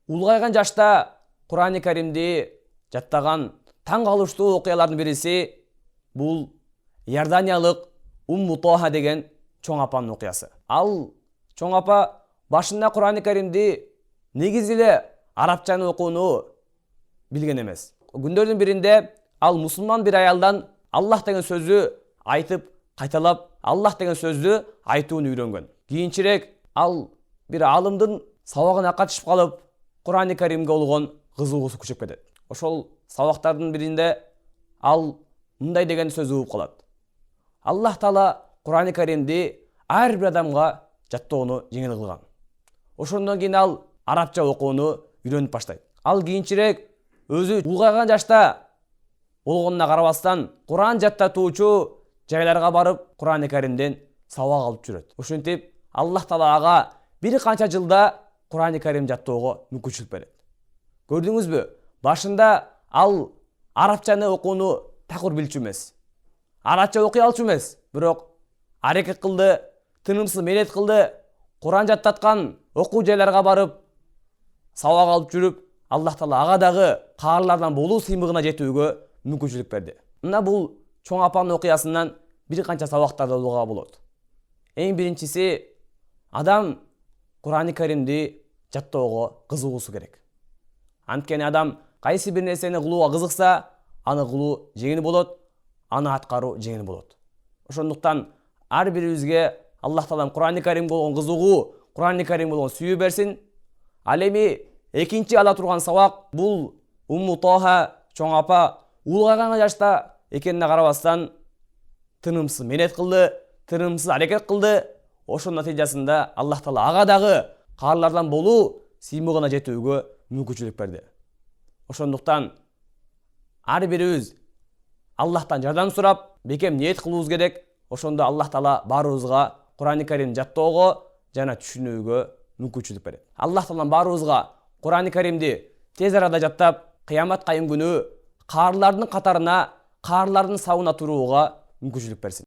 Улгайган жашта Кур'ан-ы Каримди жаттаган таң калыштуу окуялардын бириси бул Иорданиялык Умму Тоха деген чоң апанын окуясы. Ал чоң апа башында Кур'ан-ы Каримди негизи эле арабчаны окууну билген эмес. Күндөрдүн биринде ал мусулман бир аялдан Аллах деген сөздү айтып кайталап, Аллах деген сөздү айтууну үйрөнгөн. Кийинчерээк ал бир алымдын сабагына катышып калып, Кур'ан-ы Каримге болгон кызыгуусу күчөп кетет. Ошол сабактардын биринде ал мындай деген сөз угуп калат. Аллах Таала Кур'ан-ы Каримди ар бир адамга жаттоону жеңил кылган. Ошондон кийин ал арабча окууну үйрөнүп баштайт. Ал кийинчерээк өзү улгайган жашта болгонуна карабастан Кур'ан жаттатуучу жайларга барып, Кур'ан-ы Каримден сабак алып жүрөт. Ошентип Аллах Таала ага бир канча жылда Кур'ан-ы Карим жаттоого мүмкүнчүлүк берет. Көрдүңүзбү? Башында ал арабчаны окууну такыр билчү эмес. Арабча окуй алчу эмес, бирок аракет кылды, тынымсыз менет кылды, Кур'ан жаттаткан окуу жайларга барып, сабак алып жүрүп, Аллах Таала ага дагы каарлардан болуу сыймыгына жетүүгө мүмкүнчүлүк берди. Мына бул чоң апанын окуясынан бир канча сабактарды алууга болот. Эң биринчиси, адам Кур'ан-ы Каримди жаттоого кызыгуусу керек. Анткени адам кайсы бир нерсени кылууга кызыкса, аны кылуу жеңил болот, аны аткаруу жеңил болот. Ошондуктан ар бирибизге Аллах Таалам Кур'ан-ы Каримге болгон кызыгуу, Кур'ан-ы Каримге болгон сүйүү берсин. Ал эми экинчи ала турган сабак бул Умму Тоха чоң апа улгайган жашта экенине карабастан тынымсыз менет кылды, тынымсыз аракет кылды. Ошонун натыйжасында Аллах Таала ага дагы каарлардан болуу сыймыгына жетүүгө мүмкүнчүлүк берди. Ошондуктан ар бирибиз Аллахтан жардам сурап, бекем ниет кылуубуз керек. Ошондо Аллах Таала баарыбызга Кур'ан-ы Карим жаттоого жана түшүнүүгө мүмкүнчүлүк берет. Аллах Таалам баарыбызга Кур'ан-ы Каримди тез арада жаттап, кыямат кайым күнү каарлардын катарына, каарлардын сабына турууга мүмкүнчүлүк берсин.